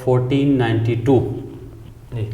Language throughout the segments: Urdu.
1492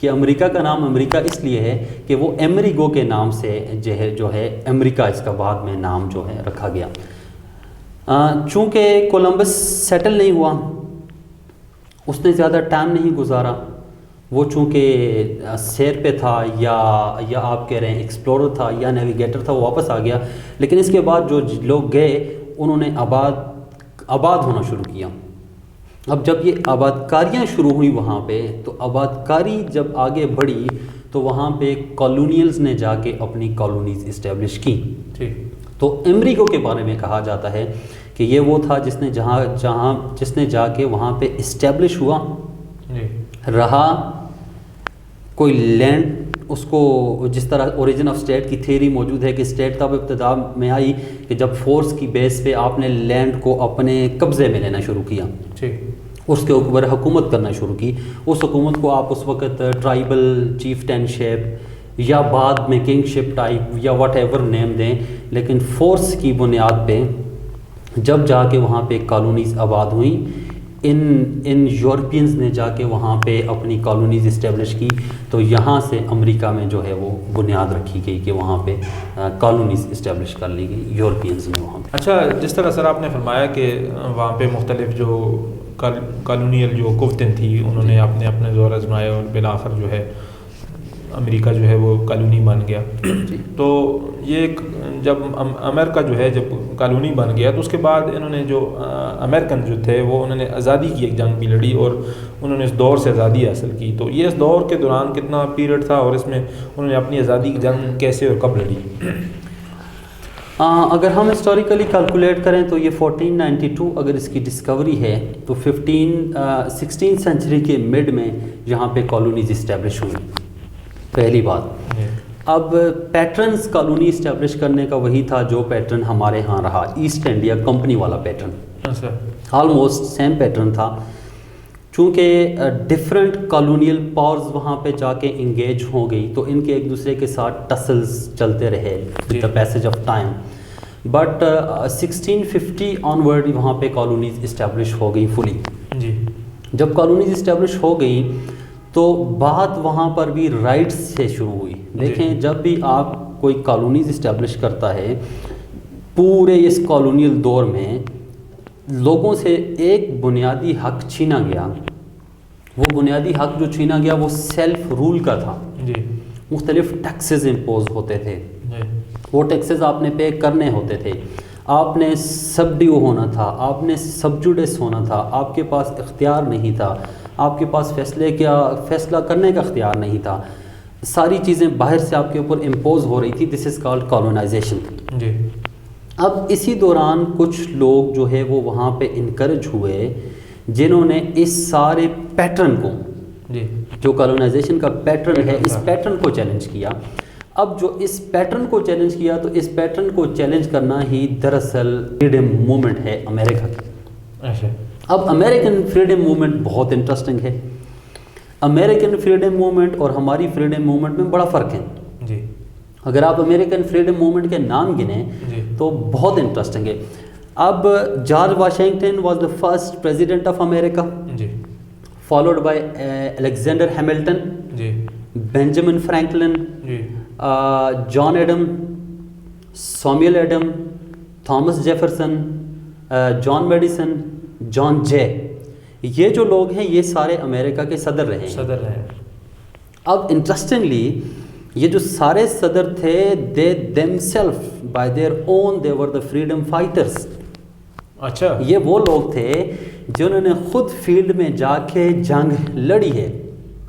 کہ امریکہ کا نام امریکہ اس لیے ہے کہ وہ امریگو کے نام سے جو ہے امریکہ اس کا بعد میں نام جو ہے رکھا گیا. چونکہ کولمبس سیٹل نہیں ہوا، اس نے زیادہ ٹائم نہیں گزارا، وہ چونکہ سیر پہ تھا یا آپ کہہ رہے ہیں ایکسپلورر تھا یا نیویگیٹر تھا، وہ واپس آ گیا. لیکن اس کے بعد جو لوگ گئے انہوں نے آباد ہونا شروع کیا. اب جب یہ آباد کاریاں شروع ہوئی وہاں پہ، تو آباد کاری جب آگے بڑھی تو وہاں پہ کالونیلز نے جا کے اپنی کالونیز اسٹیبلش کی. تو امریگو کے بارے میں کہا جاتا ہے کہ یہ وہ تھا جس نے جا کے وہاں پہ اسٹیبلش ہوا، رہا. کوئی لینڈ اس کو جس طرح اوریجن آف اسٹیٹ کی تھیوری موجود ہے کہ اسٹیٹ تب ابتدا میں آئی کہ جب فورس کی بیس پہ آپ نے لینڈ کو اپنے قبضے میں لینا شروع کیا، اس کے اوپر حکومت کرنا شروع کی. اس حکومت کو آپ اس وقت ٹرائبل چیف ٹین شپ یا بعد میں کنگ شپ ٹائپ یا واٹ ایور نیم دیں، لیکن فورس کی بنیاد پہ جب جا کے وہاں پہ کالونیز آباد ہوئیں، ان یورپینز نے جا کے وہاں پہ اپنی کالونیز اسٹیبلش کی. تو یہاں سے امریکہ میں جو ہے وہ بنیاد رکھی گئی کہ وہاں پہ کالونیز اسٹیبلش کر لی گئی یورپینز نے وہاں پہ. اچھا، جس طرح سر آپ نے فرمایا کہ وہاں پہ مختلف جو کالونیل جو قوتیں تھیں انہوں نے اپنے زور آزمائے اور بالآخر جو ہے امریکہ جو ہے وہ کالونی بن گیا. تو یہ جب امریکہ جو ہے جب کالونی بن گیا تو اس کے بعد انہوں نے جو امریکن جو تھے وہ انہوں نے آزادی کی ایک جنگ بھی لڑی اور انہوں نے اس دور سے آزادی حاصل کی. تو یہ اس دور کے دوران کتنا پیریڈ تھا اور اس میں انہوں نے اپنی آزادی کی جنگ کیسے اور کب لڑی؟ اگر ہم ہسٹوریکلی کیلکولیٹ کریں تو یہ 1492 اگر اس کی ڈسکوری ہے تو 16 سینچری کے مڈ میں یہاں پہ کالونیز اسٹیبلش ہوئی. پہلی بات. اب پیٹرنز کالونی اسٹیبلش کرنے کا وہی تھا جو پیٹرن ہمارے ہاں رہا، ایسٹ انڈیا کمپنی والا پیٹرن، آلموسٹ سیم پیٹرن تھا. چونکہ ڈفرینٹ کالونیل پاورز وہاں پہ جا کے انگیج ہو گئی تو ان کے ایک دوسرے کے ساتھ ٹسلز چلتے رہے with the passage of time. But 1650 onward وہاں پہ کالونیز اسٹیبلش ہو گئی فلی. جب کالونیز اسٹیبلش ہو گئی تو بات وہاں پر بھی رائٹس سے شروع ہوئی. دیکھیں، جب بھی آپ کوئی کالونیز اسٹیبلش کرتا ہے، پورے اس کالونیل دور میں لوگوں سے ایک بنیادی حق چھینا گیا. وہ بنیادی حق جو چھینا گیا وہ سیلف رول کا تھا. مختلف ٹیکسز امپوز ہوتے تھے، وہ ٹیکسز آپ نے پے کرنے ہوتے تھے. آپ نے سب ڈیو ہونا تھا، آپ نے سب جوڈس ہونا تھا، آپ کے پاس اختیار نہیں تھا، آپ کے پاس فیصلہ کرنے کا اختیار نہیں تھا. ساری چیزیں باہر سے آپ کے اوپر امپوز ہو رہی تھی. دس از کالڈ کالونائزیشن. اب اسی دوران کچھ لوگ جو ہے وہ وہاں پہ انکریج ہوئے جنہوں نے اس سارے پیٹرن کو، جو کالونائزیشن کا پیٹرن ہے، اس پیٹرن کو چیلنج کیا. اب جو اس پیٹرن کو چیلنج کیا تو اس پیٹرن کو چیلنج کرنا ہی دراصل فریڈم موومنٹ ہے امریکہ کی. اب امریکن فریڈم موومنٹ بہت انٹرسٹنگ ہے. امریکن فریڈم موومنٹ اور ہماری فریڈم موومنٹ میں بڑا فرق ہے. اگر آپ امریکن فریڈم موومنٹ کے نام گنیں تو بہت انٹرسٹنگ ہے. اب George Washington was the first president of America, followed by Alexander Hamilton, Benjamin Franklin, John Adam, Samuel Adam, Thomas Jefferson, John Madison, John Jay. یہ جو لوگ ہیں یہ سارے امریکہ کے صدر رہے ہیں. اب انٹرسٹنگلی یہ جو سارے صدر تھے they themselves by their own they were the freedom fighters. اچھا، یہ وہ لوگ تھے جنہوں نے خود فیلڈ میں جا کے جنگ لڑی ہے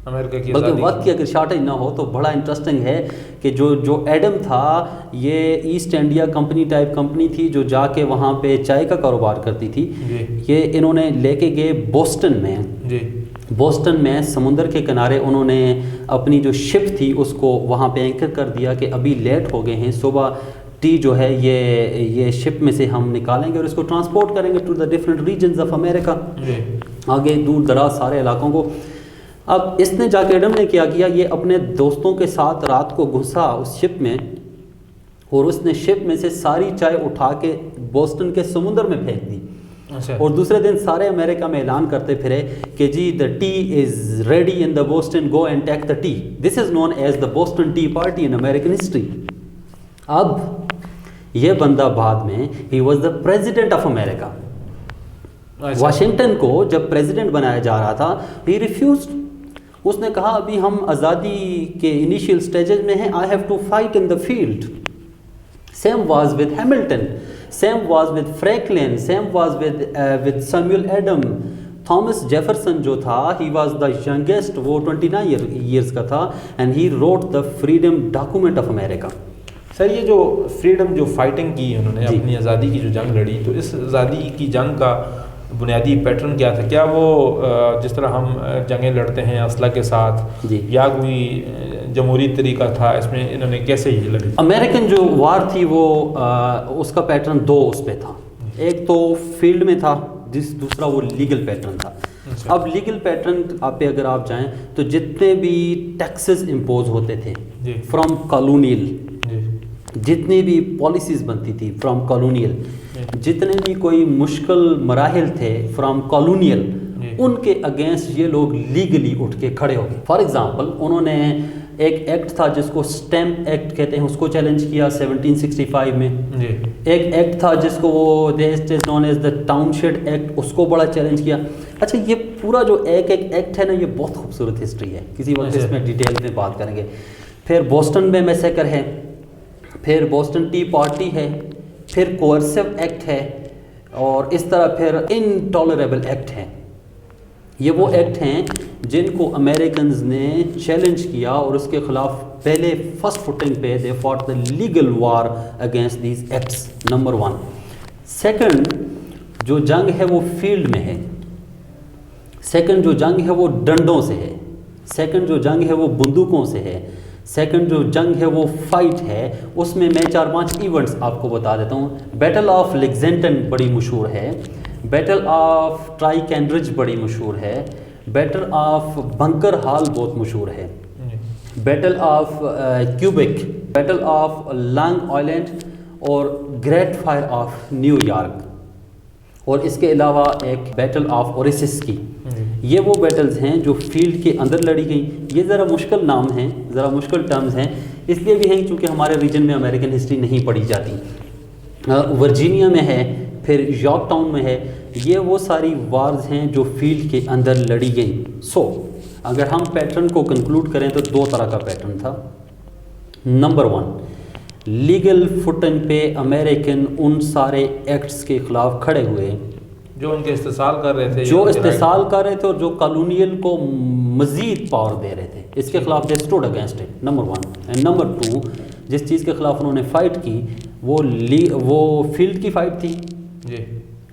امریکہ کی. بلکہ وقت کی اگر شارٹیج نہ ہو تو بڑا انٹرسٹنگ ہے کہ جو ایڈم تھا یہ East India company type company تھی جو جا کے وہاں پہ چائے کا کاروبار کرتی تھی. یہ انہوں نے لے کے گئے بوسٹن میں سمندر کے کنارے انہوں نے اپنی جو شپ تھی اس کو وہاں پہ اینکر کر دیا کہ ابھی لیٹ ہو گئے ہیں، صبح ٹی جو ہے یہ شپ میں سے ہم نکالیں گے اور اس کو ٹرانسپورٹ کریں گے to the different regions of America, آگے دور دراز سارے علاقوں کو. اب اس نے جا کے ایڈم نے کیا یہ اپنے دوستوں کے ساتھ رات کو گھسا اس شپ میں اور اس نے شپ میں سے ساری چائے اٹھا کے بوسٹن کے سمندر میں پھینک دی اور دوسرے دن سارے امریکہ میں اعلان کرتے پھرے کہ جی the tea is ready in the Boston, go and take the tea. This is known as the Boston tea party in American history. اب یہ بندہ بعد میں he was the president of America. Washington کو جب پریزیڈنٹ بنایا جا رہا تھا ہی ریفیوزڈ. اس نے کہا ابھی ہم آزادی کے انیشیل سٹیجز میں ہیں، I have to fight in the field. Same was with Hamilton, same was with Franklin, same was with Samuel Adam. Thomas Jefferson جو تھا ہی واز دا ینگیسٹ، وہ 29 ایئرس کا تھا، and he wrote the freedom document of America. Sir یہ جو فریڈم جو فائٹنگ کی انہوں نے اپنی آزادی کی جو جنگ لڑی، تو اس آزادی کی جنگ کا بنیادی پیٹرن کیا تھا؟ کیا وہ جس طرح ہم جنگیں لڑتے ہیں اسلحہ کے ساتھ، یا کوئی جمہوری طریقہ تھا؟ اس میں انہوں نے کیسے یہ لڑی؟ امریکن جو وار تھی وہ اس کا پیٹرن دو اس پہ تھا. ایک تو فیلڈ میں تھا، دوسرا وہ لیگل پیٹرن تھا. اب لیگل پیٹرن پہ اگر آپ جائیں تو جتنے بھی ٹیکسز امپوز ہوتے تھے فرام کالونیل، جتنی بھی پالیسیز بنتی تھی فرام کالونیل، جتنے بھی کوئی مشکل مراحل تھے فرام کالونیل، ان کے اگینسٹ یہ لوگ لیگلی اٹھ کے کھڑے ہو گئے. فار ایگزامپل انہوں نے ایک ایکٹ تھا جس کو اسٹیمپ ایکٹ کہتے ہیں، اس کو چیلنج کیا 1765 میں. ایک ایکٹ تھا جس کو وہ known as the Townshend Act, اس کو بڑا چیلنج کیا. اچھا یہ پورا جو ایک ایکٹ ہے نا، یہ بہت خوبصورت ہسٹری ہے، کسی وقت اس میں ڈیٹیل میں بات کریں گے. پھر بوسٹن میں میسیکر ہے، پھر بوسٹن ٹی پارٹی ہے، پھر کوئرسو ایکٹ ہے، اور اس طرح پھر انٹالریبل ایکٹ ہے. یہ وہ ایکٹ ہیں جن کو امریکنز نے چیلنج کیا اور اس کے خلاف پہلے فرسٹ فوٹنگ پہ they fought the legal war against these acts. Number 1. Second جو جنگ ہے وہ فیلڈ میں ہے. سیکنڈ جو جنگ ہے وہ ڈنڈوں سے ہے. سیکنڈ جو جنگ ہے وہ بندوقوں سے ہے. سیکنڈ جو جنگ ہے وہ فائٹ ہے. اس میں میں 4-5 ایونٹس آپ کو بتا دیتا ہوں. بیٹل آف لیگزنگٹن بڑی مشہور ہے، بیٹل آف ٹرائی کینڈرج بڑی مشہور ہے، بیٹل آف بنکر ہال بہت مشہور ہے، battle of Quebec, battle of Long Island, اور great fire of New York, اور اس کے علاوہ ایک بیٹل آف اوریسس کی. یہ وہ بیٹلز ہیں جو فیلڈ کے اندر لڑی گئیں. یہ ذرا مشکل نام ہیں، ذرا مشکل ٹرمز ہیں، اس لیے بھی ہیں کیونکہ ہمارے ریجن میں امریکن ہسٹری نہیں پڑھی جاتی. ورجینیا میں ہے، پھر یارک ٹاؤن میں ہے. یہ وہ ساری وارز ہیں جو فیلڈ کے اندر لڑی گئیں. سو اگر ہم پیٹرن کو کنکلوڈ کریں تو 2 طرح کا پیٹرن تھا. نمبر 1، لیگل فوٹنگ پہ امریکن ان سارے ایکٹس کے خلاف کھڑے ہوئے جو ان کے استحصال کر رہے تھے، اور جو کالونیل کو مزید پاور دے رہے تھے، اس کے خلاف they stood against it. Number 1. And number 2، جس چیز کے خلاف انہوں نے فائٹ کی وہ فیلڈ کی فائٹ تھی.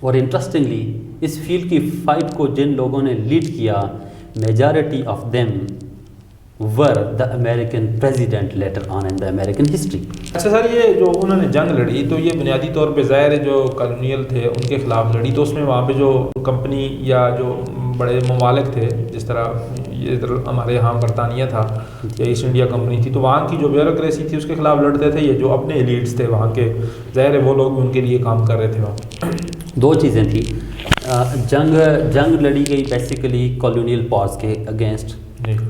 اور انٹرسٹنگلی اس فیلڈ کی فائٹ کو جن لوگوں نے لیڈ کیا، majority of them were the American president later on in the American history. اچھا سر، یہ جو انہوں نے جنگ لڑی تو یہ بنیادی طور پہ ظاہر ہے جو کالونیل تھے ان کے خلاف لڑی، تو اس میں وہاں پہ جو کمپنی یا جو بڑے ممالک تھے، جس طرح یہ ہمارے یہاں برطانیہ تھا یا ایسٹ انڈیا کمپنی تھی، تو وہاں کی جو بیوروکریسی تھی اس کے خلاف لڑتے تھے. یہ جو اپنے ایلیٹس تھے وہاں کے، ظاہر ہے وہ لوگ بھی ان کے لیے کام کر رہے تھے وہاں. 2 چیزیں تھیں. جنگ لڑی گئی بیسیکلی کالونیل پاورز کے اگینسٹ،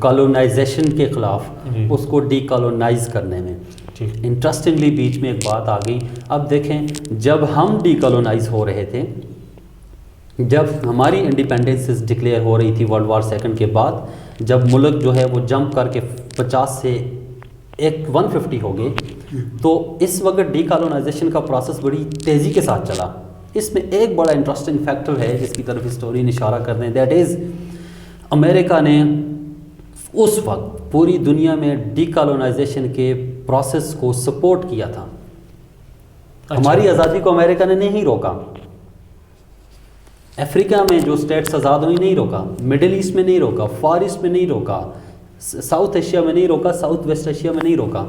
کالونائزیشن کے خلاف، اس کو ڈی کالونائز کرنے میں. انٹرسٹنگلی بیچ میں ایک بات آ گئی. اب دیکھیں، جب ہم ڈی کالونائز ہو رہے تھے، جب ہماری انڈیپینڈنس ڈکلیئر ہو رہی تھی ورلڈ وار 2 کے بعد، جب ملک جو ہے وہ جمپ کر کے 50 سے 150 ہو گئے، تو اس وقت ڈی کالونائزیشن کا پروسیس بڑی تیزی کے ساتھ چلا. اس میں ایک بڑا انٹرسٹنگ فیکٹر ہے جس کی طرف ہسٹورین اشارہ کرتے ہیں، دیٹ از امریکہ نے اس وقت پوری دنیا میں ڈی کالونائزیشن کے پروسیس کو سپورٹ کیا تھا. ہماری آزادی کو امریکہ نے نہیں روکا. افریقہ میں جو اسٹیٹس آزاد ہوئی نہیں روکا، مڈل ایسٹ میں نہیں روکا، فار ایسٹ میں نہیں روکا، ساؤتھ ایشیا میں نہیں روکا، ساؤتھ ویسٹ ایشیا میں نہیں روکا.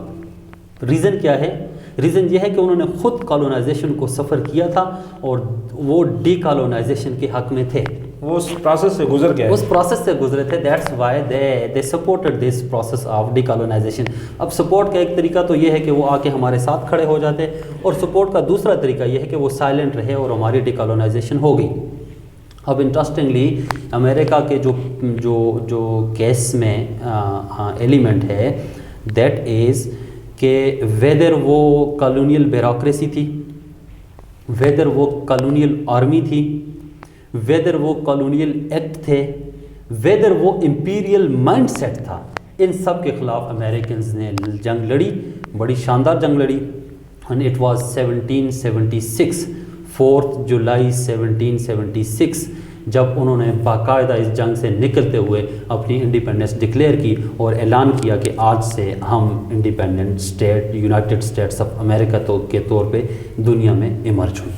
ریزن کیا ہے؟ ریزن یہ ہے کہ انہوں نے خود کالونائزیشن کو سفر کیا تھا اور وہ ڈی کالونائزیشن کے حق میں تھے. وہ اس پروسیس سے گزر گئے، اس پروسیس سے گزرے تھے. That's why they supported this process of decolonization. اب سپورٹ کا ایک طریقہ تو یہ ہے کہ وہ آ کے ہمارے ساتھ کھڑے ہو جاتے، اور سپورٹ کا دوسرا طریقہ یہ ہے کہ وہ سائلنٹ رہے اور ہماری ڈیکالونائزیشن ہو گئی. اب انٹرسٹنگلی امریکہ کے جو کیس میں ایلیمنٹ ہے دیٹ از کہ ویدر وہ کالونیل بیوروکریسی تھی، ویدر وہ کالونیل آرمی تھی، ویدر وہ کالونیل ایکٹ تھے، ویدر وہ امپیریل مائنڈ سیٹ تھا، ان سب کے خلاف امریکنز نے جنگ لڑی، بڑی شاندار جنگ لڑی. اینڈ اٹ واز 1776 4 جولائی 1776 جب انہوں نے باقاعدہ اس جنگ سے نکلتے ہوئے اپنی انڈیپینڈنس ڈکلیئر کی اور اعلان کیا کہ آج سے ہم independent state United States of امریکہ کے طور پہ دنیا میں ایمرج ہوئی.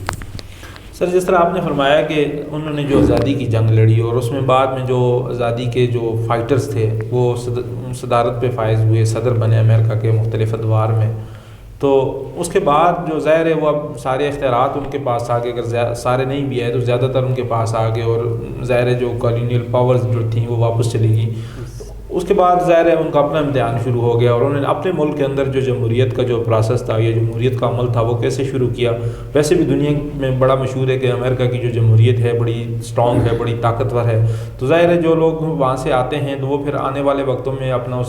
سر جس طرح آپ نے فرمایا کہ انہوں نے جو آزادی کی جنگ لڑی اور اس میں بعد میں جو آزادی کے جو فائٹرز تھے وہ صدارت پہ فائز ہوئے، صدر بنے امریکہ کے مختلف ادوار میں، تو اس کے بعد جو ظاہر ہے وہ اب سارے اختیارات ان کے پاس آ گئے، اگر سارے نہیں بھی آئے تو زیادہ تر ان کے پاس آ گئے، اور ظاہر ہے جو کالونیل پاورز جو تھیں وہ واپس چلی گئیں. اس کے بعد ظاہر ہے ان کا اپنا امتحان شروع ہو گیا، اور انہوں نے اپنے ملک کے اندر جو جمہوریت کا جو پروسیس تھا یا جمہوریت کا عمل تھا وہ کیسے شروع کیا. ویسے بھی دنیا میں بڑا مشہور ہے کہ امریکہ کی جو جمہوریت ہے بڑی اسٹرانگ ہے، بڑی طاقتور ہے، تو ظاہر ہے جو لوگ وہاں سے آتے ہیں تو وہ پھر آنے والے وقتوں میں اپنا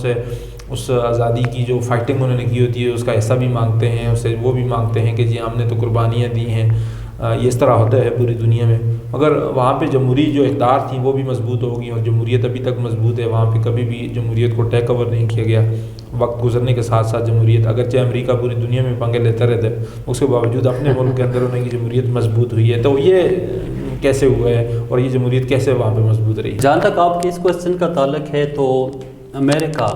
اس آزادی کی جو فائٹنگ انہوں نے کی ہوتی ہے اس کا حصہ بھی مانگتے ہیں، اسے وہ بھی مانگتے ہیں کہ جی ہم نے تو قربانیاں دی ہیں. یہ اس طرح ہوتا ہے پوری دنیا میں، مگر وہاں پہ جمہوری جو اقدار تھیں وہ بھی مضبوط ہو گئی، اور جمہوریت ابھی تک مضبوط ہے. وہاں پہ کبھی بھی جمہوریت کو ٹیک اوور نہیں کیا گیا. وقت گزرنے کے ساتھ ساتھ جمہوریت، اگرچہ امریکہ پوری دنیا میں پنگے لیتا رہتا ہے، اس کے باوجود اپنے ملک کے اندر انہیں کی جمہوریت مضبوط ہوئی ہے. تو یہ کیسے ہوا ہے اور یہ جمہوریت کیسے وہاں پہ مضبوط رہی؟ جہاں تک آپ کے اس کوشچن کا تعلق ہے تو امریکہ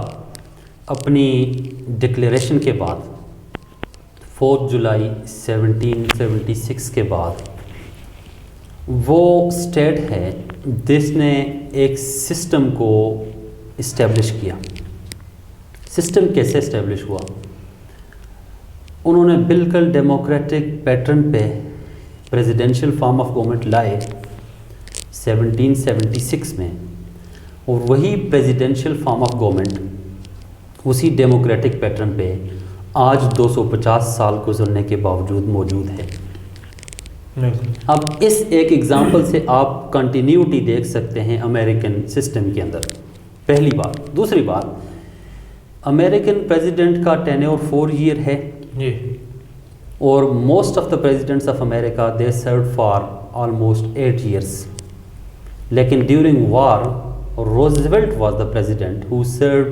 اپنی ڈکلیریشن کے بعد 4 جولائی 1776 کے بعد وہ اسٹیٹ ہے جس نے ایک سسٹم کو اسٹیبلش کیا. سسٹم کیسے اسٹیبلش ہوا؟ انہوں نے بالکل ڈیموکریٹک پیٹرن پہ پریزیڈینشیل فارم آف گورنمنٹ لائے 1776 میں، اور وہی پریزیڈینشیل فارم آف گورنمنٹ اسی ڈیموکریٹک پیٹرن پہ آج 250 سال گزرنے کے باوجود موجود ہے. اب اس ایک ایگزامپل سے آپ کنٹینیوٹی دیکھ سکتے ہیں امریکن سسٹم کے اندر، پہلی بات. دوسری بات، امریکن پریزیڈنٹ کا ٹینیور 4 ایئر ہے، اور most of the presidents of America they served for almost 8 years. لیکن during war Roosevelt was the president who served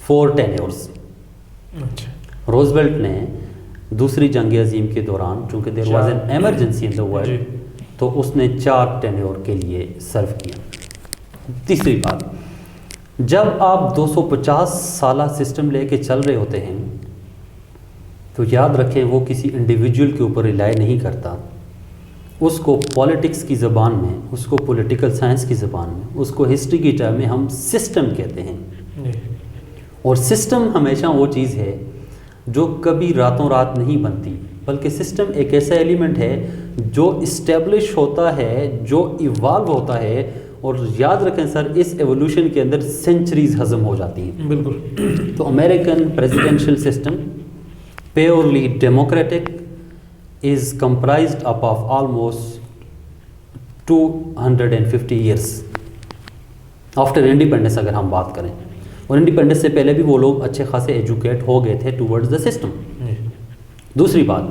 4 tenures. Roosevelt نے دوسری جنگ عظیم کے دوران چونکہ there was an emergency in the world تو اس نے 4 ٹینیور کے لیے سرو کیا. تیسری بات، جب آپ 250 سالہ سسٹم لے کے چل رہے ہوتے ہیں تو یاد رکھیں وہ کسی انڈیویجول کے اوپر ریلائی نہیں کرتا. اس کو پولیٹکس کی زبان میں، اس کو پولیٹیکل سائنس کی زبان میں، اس کو ہسٹری کی ٹائم میں ہم سسٹم کہتے ہیں. اور سسٹم ہمیشہ وہ چیز ہے جو کبھی راتوں رات نہیں بنتی، بلکہ سسٹم ایک ایسا ایلیمنٹ ہے جو اسٹیبلش ہوتا ہے، جو ایوالو ہوتا ہے، اور یاد رکھیں سر اس ایوولوشن کے اندر سینچریز ہضم ہو جاتی ہیں. بالکل. تو American presidential system purely democratic is comprised of almost 250 years after independence اگر ہم بات کریں، اور انڈیپینڈنس سے پہلے بھی وہ لوگ اچھے خاصے ایجوکیٹ ہو گئے تھے ٹورڈز دا سسٹم. دوسری بات،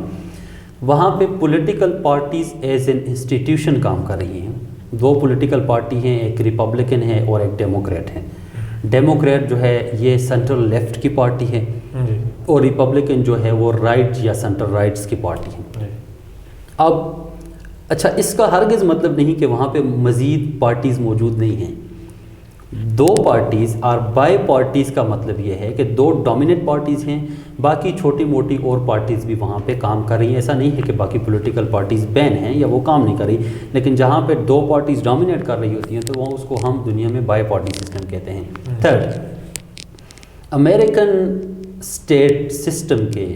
وہاں پہ political parties as an institution کام کر رہی ہیں. 2 پولیٹیکل پارٹی ہیں، ایک ریپبلکن ہے اور ایک ڈیموکریٹ ہے. ڈیموکریٹ جو ہے یہ سینٹرل لیفٹ کی پارٹی ہے، اور ریپبلکن جو ہے وہ رائٹ یا سینٹر رائٹس کی پارٹی ہے. اب اچھا، اس کا ہرگز مطلب نہیں کہ وہاں پہ مزید پارٹیز موجود نہیں ہیں. 2 پارٹیز اور بائی پارٹیز کا مطلب یہ ہے کہ 2 ڈومیننٹ پارٹیز ہیں، باقی چھوٹی موٹی اور پارٹیز بھی وہاں پہ کام کر رہی ہیں. ایسا نہیں ہے کہ باقی پولیٹیکل پارٹیز بین ہیں یا وہ کام نہیں کر رہی، لیکن جہاں پہ 2 پارٹیز ڈومینیٹ کر رہی ہوتی ہیں تو وہ اس کو ہم دنیا میں بائی پارٹی سسٹم کہتے ہیں. تھرڈ، امریکن اسٹیٹ سسٹم کے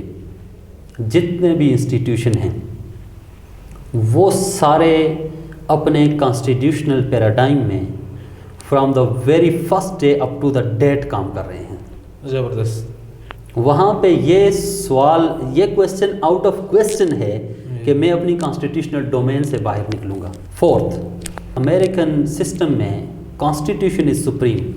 جتنے بھی انسٹیٹیوشن ہیں وہ سارے اپنے کانسٹیٹیوشنل پیراڈائم میں from the very first day up to the date کام کر رہے ہیں. زبردست. وہاں پہ یہ سوال، یہ کویسچن آؤٹ آف کویسچن ہے کہ میں اپنی کانسٹیٹیوشنل ڈومین سے باہر نکلوں گا. فورتھ، امریکن سسٹم میں کانسٹیٹیوشن از سپریم،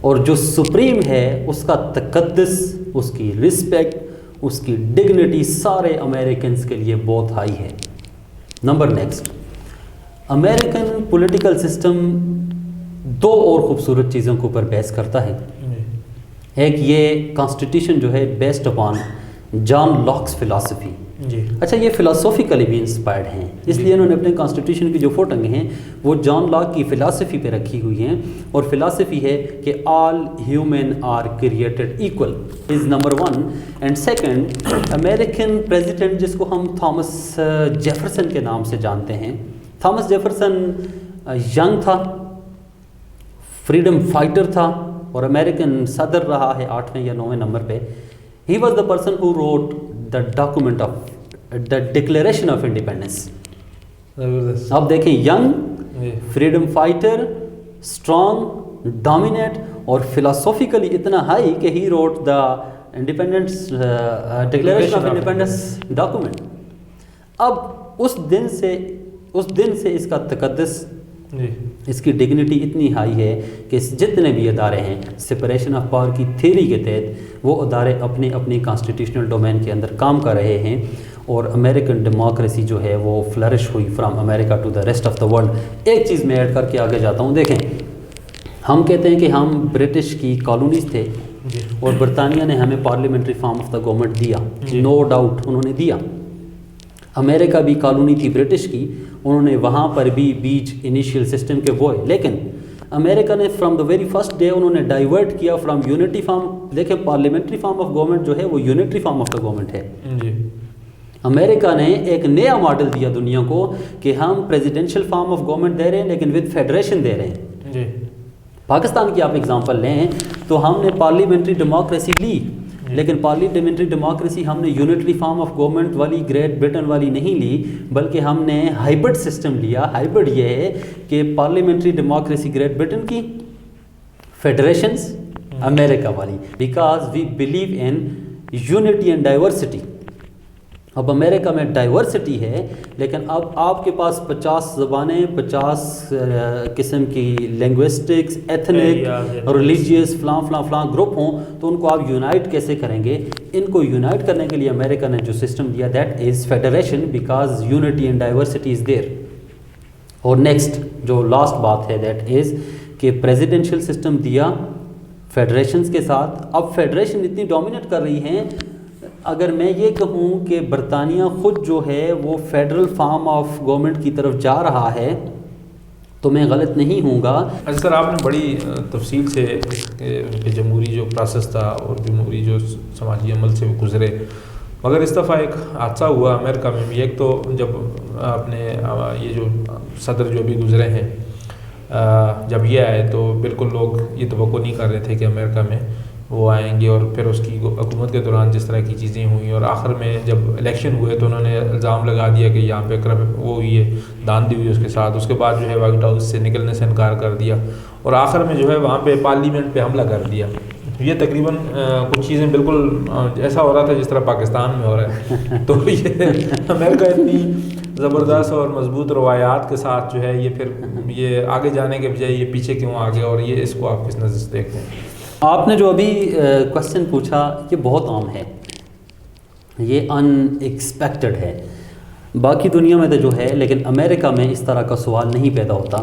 اور جو سپریم ہے اس کا تقدس، اس کی رسپیکٹ، اس کی ڈگنیٹی سارے امریکنز کے لیے بہت ہائی ہے. Number next, American political system دو اور خوبصورت چیزوں کے اوپر بیس کرتا ہے. ایک یہ کانسٹیٹیوشن جو ہے بیسڈ اپان جان لاکس فلاسفی. اچھا، یہ فلاسفیکلی بھی انسپائرڈ ہیں، اس لیے انہوں نے اپنے کانسٹیٹیوشن کی جو فوٹنگیں ہیں وہ جان لاک کی فلاسفی پہ رکھی ہوئی ہیں، اور فلاسفی ہے کہ all human are created equal is number one. And second, American president جس کو ہم تھامس جیفرسن کے نام سے جانتے ہیں، تھامس جیفرسن ینگ تھا، فریڈم فائٹر تھا، اور امریکن صدر رہا ہے 8ویں یا 9ویں نمبر پہ. He was the person who wrote the document of the declaration of independence. آپ دیکھیں، young, freedom fighter, strong, dominate, اور فلاسفیکلی اتنا ہائی کہ he wrote the independence declaration of independence document. اب اس دن سے اس کا تقدس، اس کی ڈگنیٹی اتنی ہائی ہے کہ جتنے بھی ادارے ہیں سپریشن آف پاور کی تھیوری کے تحت، وہ ادارے اپنے اپنی کانسٹیٹیوشنل ڈومین کے اندر کام کر رہے ہیں، اور امریکن ڈیموکریسی جو ہے وہ فلرش ہوئی from America to the rest of the world. ایک چیز میں ایڈ کر کے آگے جاتا ہوں. دیکھیں، ہم کہتے ہیں کہ ہم برٹش کی کالونیز تھے، اور برطانیہ نے ہمیں parliamentary form of the government دیا، نو ڈاؤٹ انہوں نے دیا. امریکہ بھی کالونی تھی برٹش کی، انہوں نے وہاں پر بھی بیج انیشیل سسٹم کے بوئے، لیکن امریکہ نے from the very first day انہوں نے ڈائیورٹ کیا فرام یونٹی فارم. دیکھیں، پارلیمنٹری فارم آف گورنمنٹ جو ہے وہ unitary form of the government ہے. امریکہ نے ایک نیا ماڈل دیا دنیا کو کہ ہم پریزیڈینشیل فارم آف گورنمنٹ دے رہے ہیں لیکن ود فیڈریشن دے رہے ہیں. پاکستان کی آپ اگزامپل لیں تو ہم نے پارلیمنٹری ڈیموکریسی لی، لیکن پارلیمنٹری ڈیموکریسی ہم نے یونٹری فارم آف گورنمنٹ والی گریٹ برٹن والی نہیں لی، بلکہ ہم نے ہائبرڈ سسٹم لیا. ہائبرڈ یہ ہے کہ پارلیمنٹری ڈیموکریسی گریٹ برٹن کی، فیڈریشنز امریکہ والی، because we believe in unity and diversity. اب امریکہ میں ڈائیورسٹی ہے، لیکن اب آپ کے پاس 50 زبانیں، 50 قسم کی لینگوسٹکس، ایتھنک، ریلیجیس، فلاں گروپ ہوں، تو ان کو آپ یونائٹ کیسے کریں گے؟ ان کو یونائٹ کرنے کے لیے امریکہ نے جو سسٹم دیا، that is federation, because unity and diversity is there. اور نیکسٹ جو لاسٹ بات ہے، دیٹ از کہ پریزیڈینشیل سسٹم دیا فیڈریشنز کے ساتھ. اب فیڈریشن اتنی ڈومینیٹ کر رہی ہیں، اگر میں یہ کہوں کہ برطانیہ خود جو ہے وہ فیڈرل فارم آف گورنمنٹ کی طرف جا رہا ہے تو میں غلط نہیں ہوں گا. اچھا سر، آپ نے بڑی تفصیل سے جمہوری جو پروسیس تھا اور جمہوری جو سماجی عمل سے وہ گزرے، مگر اس دفعہ ایک حادثہ ہوا امریکہ میں بھی. ایک تو جب آپ نے یہ جو صدر جو بھی گزرے ہیں، جب یہ آئے تو بالکل لوگ یہ توقع نہیں کر رہے تھے کہ امریکہ میں وہ آئیں گے، اور پھر اس کی حکومت کے دوران جس طرح کی چیزیں ہوئیں، اور آخر میں جب الیکشن ہوئے تو انہوں نے الزام لگا دیا کہ یہاں پہ وہ ہوئی ہے، داندھی ہوئی اس کے ساتھ. اس کے بعد جو ہے وائٹ ہاؤس سے نکلنے سے انکار کر دیا، اور آخر میں جو ہے وہاں پہ پارلیمنٹ پہ حملہ کر دیا. یہ تقریباً کچھ چیزیں بالکل ایسا ہو رہا تھا جس طرح پاکستان میں ہو رہا ہے. تو یہ امریکہ اتنی زبردست اور مضبوط روایات کے ساتھ جو ہے یہ پھر یہ آگے جانے کے بجائے یہ پیچھے کیوں آ گیا، اور یہ اس کو آپ کس نظر سے دیکھتے ہیں؟ آپ نے جو ابھی کوشچن پوچھا یہ بہت عام ہے، یہ ان ایکسپیکٹڈ ہے. باقی دنیا میں تو جو ہے، لیکن امریکہ میں اس طرح کا سوال نہیں پیدا ہوتا.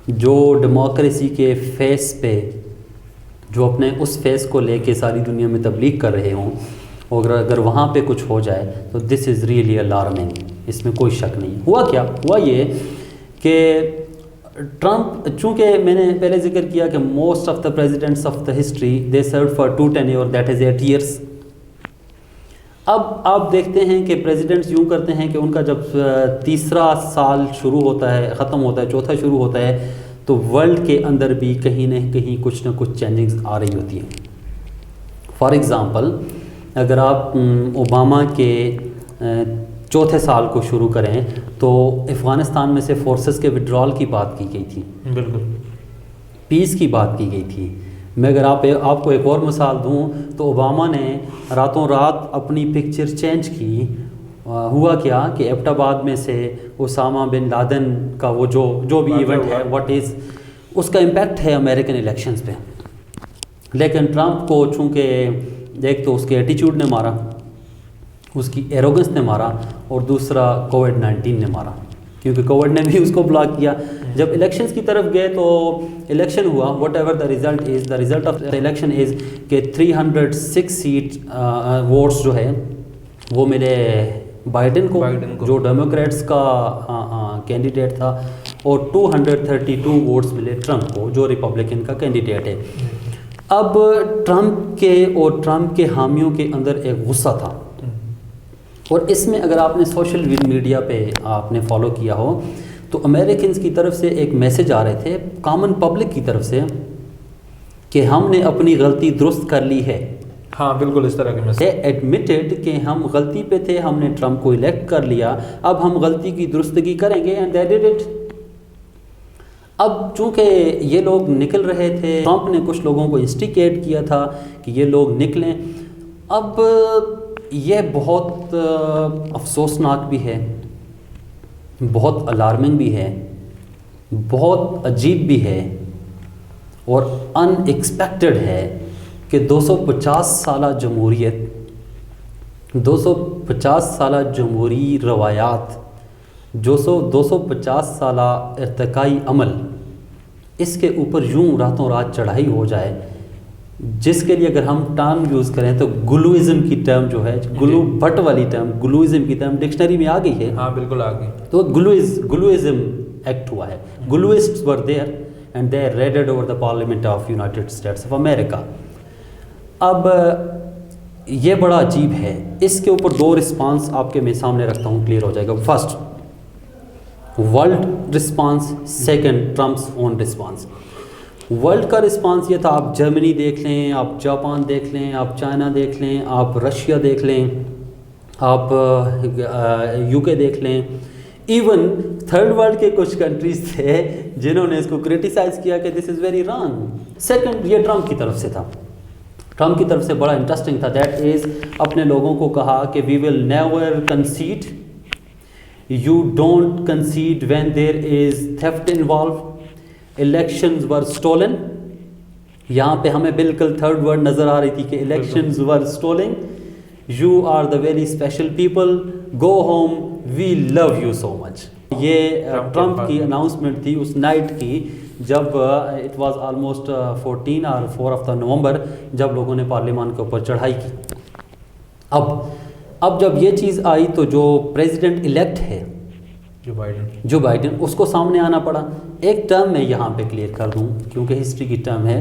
جو ڈیموکریسی کے فیس پہ، جو اپنے اس فیس کو لے کے ساری دنیا میں تبلیغ کر رہے ہوں، اور اگر وہاں پہ کچھ ہو جائے تو دس از ریئلی الارمنگ، اس میں کوئی شک نہیں. ہوا کیا؟ ہوا یہ کہ ٹرمپ، چونکہ میں نے پہلے ذکر کیا کہ most of the presidents of the history they serve for 2 tenure، that is 8 years. اب آپ دیکھتے ہیں کہ پریزیڈنٹس یوں کرتے ہیں کہ ان کا جب تیسرا سال شروع ہوتا ہے، ختم ہوتا ہے، چوتھا شروع ہوتا ہے، تو ورلڈ کے اندر بھی کہیں نہ کہیں کچھ نہ کچھ چینجنگز آ رہی ہوتی ہیں. فار ایگزامپل، اگر آپ اوباما کے چوتھے سال کو شروع کریں تو افغانستان میں سے فورسز کے وڈرال کی بات کی گئی تھی، بالکل پیس کی بات کی گئی تھی۔ میں اگر آپ کو ایک اور مثال دوں تو اوباما نے راتوں رات اپنی پکچر چینج کی۔ ہوا کیا کہ ایبٹ آباد میں سے اسامہ بن لادن کا وہ جو بھی ایونٹ ہے واٹ از اس کا امپیکٹ ہے امریکن الیکشنز پہ، لیکن ٹرمپ کو چونکہ ایک تو اس کے ایٹیچیوڈ نے مارا، اس کی ایروگنس نے مارا، اور دوسرا کووڈ-19 نے مارا، کیونکہ کووڈ نے بھی اس کو بلاک کیا۔ جب الیکشنز کی طرف گئے تو الیکشن ہوا، whatever the result is, the result of the election is کہ 306 سیٹ ووٹس جو ہے وہ ملے بائیڈن کو جو ڈیموکریٹس کا کینڈیڈیٹ تھا، اور 232 ووٹس ملے ٹرمپ کو جو ریپبلکن کا کینڈیڈیٹ ہے۔ اب ٹرمپ کے حامیوں کے اندر ایک غصہ تھا، اور اس میں اگر آپ نے سوشل میڈیا پہ آپ نے فالو کیا ہو تو امریکنز کی طرف سے ایک میسج آ رہے تھے کامن پبلک کی طرف سے کہ ہم نے اپنی غلطی درست کر لی ہے۔ ہاں بالکل اس طرح کے میسج ایڈمٹڈ کہ ہم غلطی پہ تھے، ہم نے ٹرمپ کو الیکٹ کر لیا، اب ہم غلطی کی درستگی کریں گے، اینڈ دے ڈیڈ اٹ۔ اب چونکہ یہ لوگ نکل رہے تھے، ٹرمپ نے کچھ لوگوں کو انسٹیگیٹ کیا تھا کہ یہ لوگ نکلیں۔ اب یہ بہت افسوسناک بھی ہے، بہت الارمنگ بھی ہے، بہت عجیب بھی ہے، اور ان ایکسپیکٹڈ ہے کہ 250 سالہ جمہوریت، 250 سالہ جمہوری روایات، 250 سالہ ارتقائی عمل، اس کے اوپر یوں راتوں رات چڑھائی ہو جائے، جس کے لیے اگر ہم ٹرم یوز کریں تو گلوازم کی ٹرم جو ہے، گلو بھٹ والی ٹرم، گلوازم کی ٹرم ڈکشنری میں آ گئی ہے۔ ہاں بالکل آ گئی۔ تو گلوازم ایکٹ ہوا ہے، گلوئسٹس were there and they raided over the parliament of United States of America. اب یہ بڑا عجیب ہے، اس کے اوپر دو رسپانس آپ کے میں سامنے رکھتا ہوں، کلیئر ہو جائے گا۔ First world response, second Trump's own response. World کا رسپانس یہ تھا، آپ جرمنی دیکھ لیں، آپ جاپان دیکھ لیں، آپ چائنا دیکھ لیں، آپ رشیا دیکھ لیں، آپ یو کے دیکھ لیں، ایون تھرڈ ورلڈ کے کچھ کنٹریز تھے جنہوں نے اس کو کرٹیسائز کیا کہ دس از ویری رانگ۔ سیکنڈ یہ ٹرمپ کی طرف سے تھا، ٹرمپ کی طرف سے بڑا انٹرسٹنگ تھا، دیٹ از اپنے لوگوں کو کہا کہ we will never concede, you don't concede when there is theft involved, elections were stolen. یہاں پہ ہمیں بالکل تھرڈ ورڈ نظر آ رہی تھی کہ elections were stolen, you are the very special people, go home, we love you so much. یہ ٹرمپ کی اناؤنسمنٹ تھی اس نائٹ کی، جب اٹ واز آلموسٹ 14 اور 4 آف نومبر، جب لوگوں نے پارلیمان کے اوپر چڑھائی کی۔ اب جب یہ چیز آئی تو جو پریزیڈنٹ الیکٹ ہے جو بائیڈن، اس کو سامنے آنا پڑا۔ ایک ٹرم میں یہاں پہ کلیئر کر دوں کیونکہ ہسٹری کی ٹرم ہے،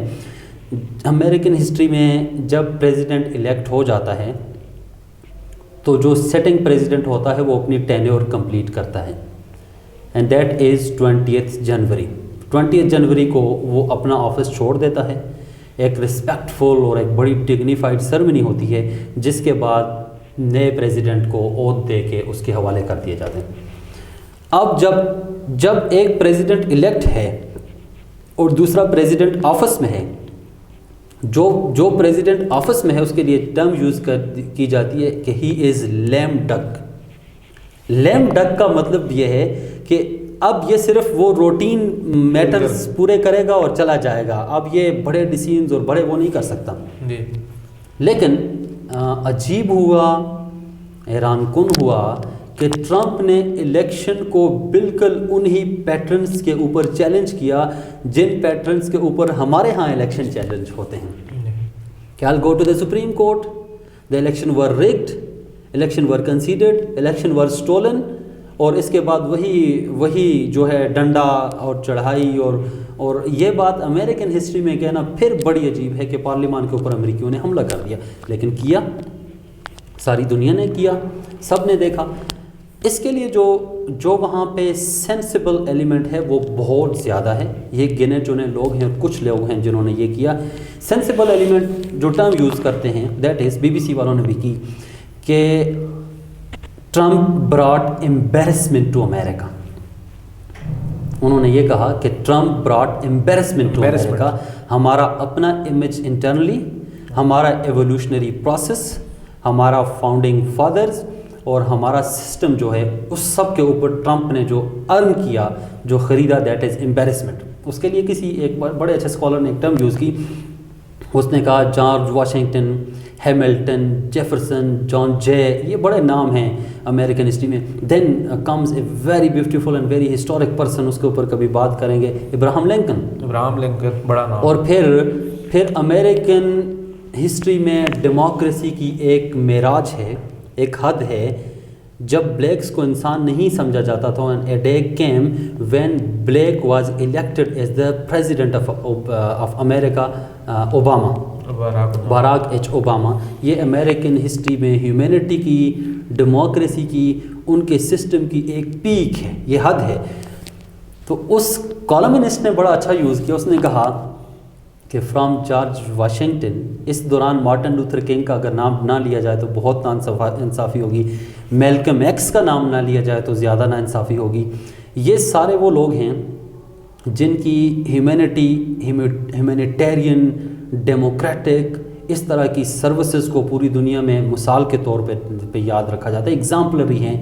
امریکن ہسٹری میں جب پریزیڈنٹ الیکٹ ہو جاتا ہے تو جو سیٹنگ پریزیڈنٹ ہوتا ہے وہ اپنی ٹینیور کمپلیٹ کرتا ہے، اینڈ دیٹ از 20 جنوری۔ 20 جنوری کو وہ اپنا آفس چھوڑ دیتا ہے، ایک رسپیکٹفل اور ایک بڑی ڈگنیفائڈ سرمنی ہوتی ہے، جس کے بعد نئے پریزیڈنٹ کو عہد دے کے اس کے حوالے کر دیے جاتے ہیں۔ اب جب ایک پریزیڈنٹ الیکٹ ہے اور دوسرا پریزیڈنٹ آفس میں ہے، جو پریزیڈنٹ آفس میں ہے اس کے لیے ٹرم یوز کی جاتی ہے کہ ہی از لیم ڈک۔ لیم ڈک کا مطلب یہ ہے کہ اب یہ صرف وہ روٹین میٹرز پورے کرے گا اور چلا جائے گا، اب یہ بڑے ڈیسیژنز اور بڑے وہ نہیں کر سکتا۔ لیکن عجیب ہوا، حیران کن ہوا کہ ٹرمپ نے الیکشن کو بالکل انہی پیٹرنز کے اوپر چیلنج کیا جن پیٹرنز کے اوپر ہمارے ہاں الیکشن چیلنج ہوتے ہیں کہ I'll go to the Supreme Court, the election were rigged, election were conceded, election were stolen، اور اس کے بعد وہی جو ہے ڈنڈا اور چڑھائی اور یہ بات امریکن ہسٹری میں کہنا پھر بڑی عجیب ہے کہ پارلیمان کے اوپر امریکیوں نے حملہ کر دیا، لیکن کیا، ساری دنیا نے کیا، سب نے دیکھا۔ اس کے لیے جو وہاں پہ سینسیبل ایلیمنٹ ہے وہ بہت زیادہ ہے، یہ گنے چنے لوگ ہیں، کچھ لوگ ہیں جنہوں نے یہ کیا۔ سینسیبل ایلیمنٹ جو ٹرم یوز کرتے ہیں، that is B B C والوں نے بھی کی، کہ Trump brought embarrassment to America. انہوں نے یہ کہا کہ Trump brought embarrassment to America. ہمارا اپنا امیج انٹرنلی، ہمارا ایولیوشنری پروسیس، ہمارا فاؤنڈنگ فادرز اور ہمارا سسٹم جو ہے اس سب کے اوپر ٹرمپ نے جو ارن کیا، جو خریدا، دیٹ از امبیرسمنٹ. اس کے لیے کسی ایک بڑے اچھے اسکالر نے ایک ٹرم یوز کی. اس نے کہا George Washington, Hamilton, Jefferson, John Jay, یہ بڑے نام ہیں امریکن ہسٹری میں. Then comes a very beautiful and very historic person, اس کے اوپر کبھی بات کریں گے، ابراہم لنکن. بڑا نام. اور پھر امریکن ہسٹری میں ڈیموکریسی کی ایک معراج ہے، ایک حد ہے جب بلیکس کو انسان نہیں سمجھا جاتا تھا. And a day came when black was elected as the president of America, Obama, Barack H Obama. یہ امریکن ہسٹری میں ہیومینٹی کی، ڈیموکریسی کی، ان کے سسٹم کی ایک پیک ہے، یہ حد ہے. تو اس کالمنسٹ نے بڑا اچھا یوز کیا. اس نے کہا کہ فرام جارج واشنگٹن، اس دوران مارٹن لوتھر کنگ کا اگر نام نہ لیا جائے تو بہت ناانصافی ہوگی، میلکم ایکس کا نام نہ لیا جائے تو زیادہ ناانصافی ہوگی. یہ سارے وہ لوگ ہیں جن کی ہیومینٹی، ہیومینیٹیرین، ڈیموکریٹک، اس طرح کی سروسز کو پوری دنیا میں مثال کے طور پہ یاد رکھا جاتا ہے، ایگزامپلری ہیں.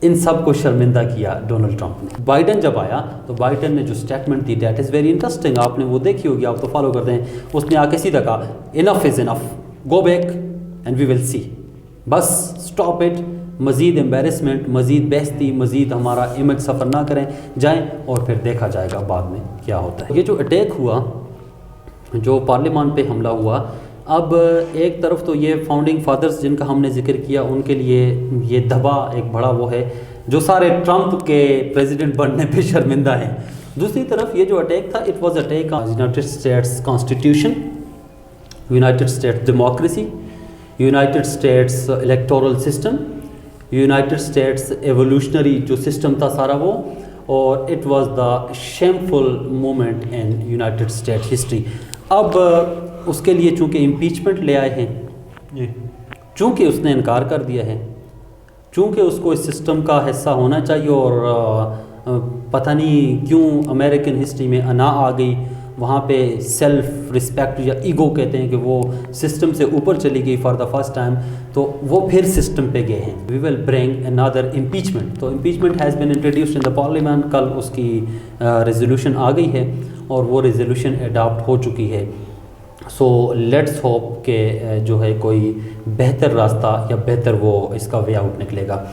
ان سب کو شرمندہ کیا ڈونلڈ ٹرمپ نے. بائیڈن جب آیا تو بائیڈن نے جو statement the, that is very interesting. آپ نے وہ دیکھی ہوگی، آپ تو فالو کرتے ہیں. اس نے آ کے سیدھا کہا انف از انف، go back and we will C. Bus stop it. مزید امبیرسمنٹ، مزید بحثی، مزید ہمارا امیج سفر نہ کریں، جائیں اور پھر دیکھا جائے گا بعد میں کیا ہوتا ہے. یہ جو اٹیک ہوا، جو پارلیمان پہ حملہ ہوا، اب ایک طرف تو یہ فاؤنڈنگ فادرز جن کا ہم نے ذکر کیا، ان کے لیے یہ دھبا ایک بڑا وہ ہے جو سارے ٹرمپ کے پریزیڈنٹ بننے پہ شرمندہ ہیں. دوسری طرف یہ جو اٹیک تھا، it was attack on United States constitution, United States democracy, United States electoral system, United States evolutionary جو سسٹم تھا سارا وہ، اور it was the shameful moment in United state history. اب اس کے لیے چونکہ امپیچمنٹ لے آئے ہیں، چونکہ اس نے انکار کر دیا ہے، چونکہ اس کو اس سسٹم کا حصہ ہونا چاہیے، اور پتہ نہیں کیوں امریکن ہسٹری میں انا آ گئی، وہاں پہ سیلف رسپیکٹ یا ایگو کہتے ہیں کہ وہ سسٹم سے اوپر چلی گئی فار دا فرسٹ ٹائم، تو وہ پھر سسٹم پہ گئے ہیں. وی ول برنگ another امپیچمنٹ. تو impeachment has been introduced in the parliament. کل اس کی ریزولوشن آ گئی ہے اور وہ ریزولوشن اڈاپٹ ہو چکی ہے. سو لیٹس ہوپ کہ جو ہے کوئی بہتر راستہ یا بہتر وہ اس کا وے آؤٹ نکلے گا.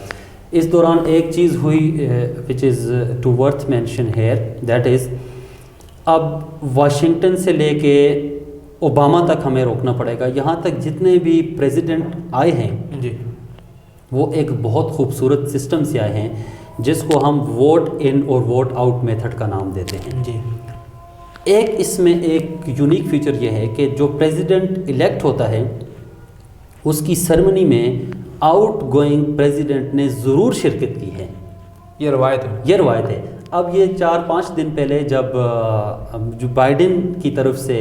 اس دوران ایک چیز ہوئی which is to worth mention here, that is اب واشنگٹن سے لے کے اوباما تک ہمیں روکنا پڑے گا. یہاں تک جتنے بھی پریزیڈنٹ آئے ہیں جی، وہ ایک بہت خوبصورت سسٹم سے آئے ہیں جس کو ہم ووٹ ان اور ووٹ آؤٹ میتھڈ کا نام دیتے ہیں. جی، ایک اس میں ایک یونیک فیچر یہ ہے کہ جو پریزیڈنٹ الیکٹ ہوتا ہے اس کی سرمنی میں آؤٹ گوئنگ پریزیڈنٹ نے ضرور شرکت کی ہے. یہ روایت ہے. اب یہ 4-5 دن پہلے جب جو بائیڈن کی طرف سے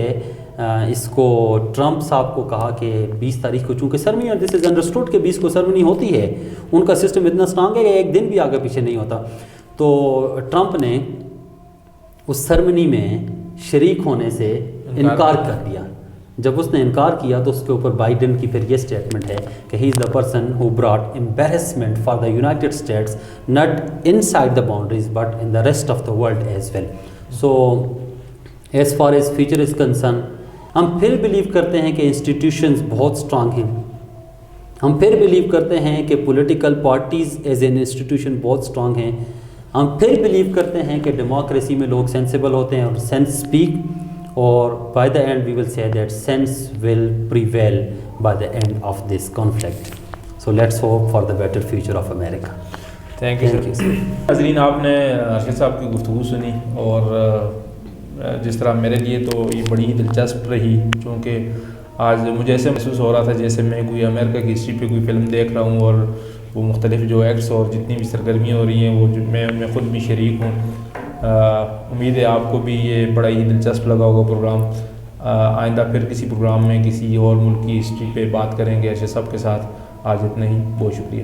اس کو ٹرمپ صاحب کو کہا کہ 20 تاریخ کو، چونکہ سرمنی، اور دس از انڈرسٹوڈ کہ 20 کو سرمنی ہوتی ہے، ان کا سسٹم اتنا اسٹرانگ ہے کہ ایک دن بھی آگے پیچھے نہیں ہوتا، تو ٹرمپ نے اس سرمنی میں شریک ہونے سے انکار کر دیا. جب اس نے انکار کیا تو اس کے اوپر بائیڈن کی پھر یہ اسٹیٹمنٹ ہے کہ he is the person who brought embarrassment for the United States not inside the boundaries but in the rest of the world as well. So as far as future is concern, ہم پھر بلیو کرتے ہیں کہ انسٹیٹیوشنز بہت اسٹرانگ ہیں. ہم پھر بلیو کرتے ہیں کہ political parties as an institution بہت اسٹرانگ ہیں. ہم پھر بلیو کرتے ہیں کہ ڈیموکریسی میں لوگ سینسیبل ہوتے ہیں اور سینس اسپیک، اور بائی دا اینڈ وی ول سے that sense will prevail by the and of this conflict. So let's hope for the better future of America. Thank you sir. ناظرین، آپ نے ارشد صاحب کی گفتگو سنی، اور جس طرح میرے لیے تو یہ بڑی ہی دلچسپ رہی، چونکہ آج مجھے ایسے محسوس ہو رہا تھا جیسے میں کوئی امریکہ کی ہسٹری پہ کوئی فلم دیکھ رہا ہوں، اور وہ مختلف جو ایکٹس اور جتنی بھی سرگرمیاں ہو رہی ہیں وہ میں ان میں خود بھی شریک ہوں. امید ہے آپ کو بھی یہ بڑا ہی دلچسپ لگا ہوگا پروگرام. آئندہ پھر کسی پروگرام میں کسی اور ملک کی ہسٹری پہ بات کریں گے ارشد صاحب کے ساتھ. آج اتنا ہی، بہت شکریہ.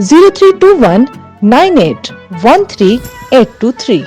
0321 9813 823।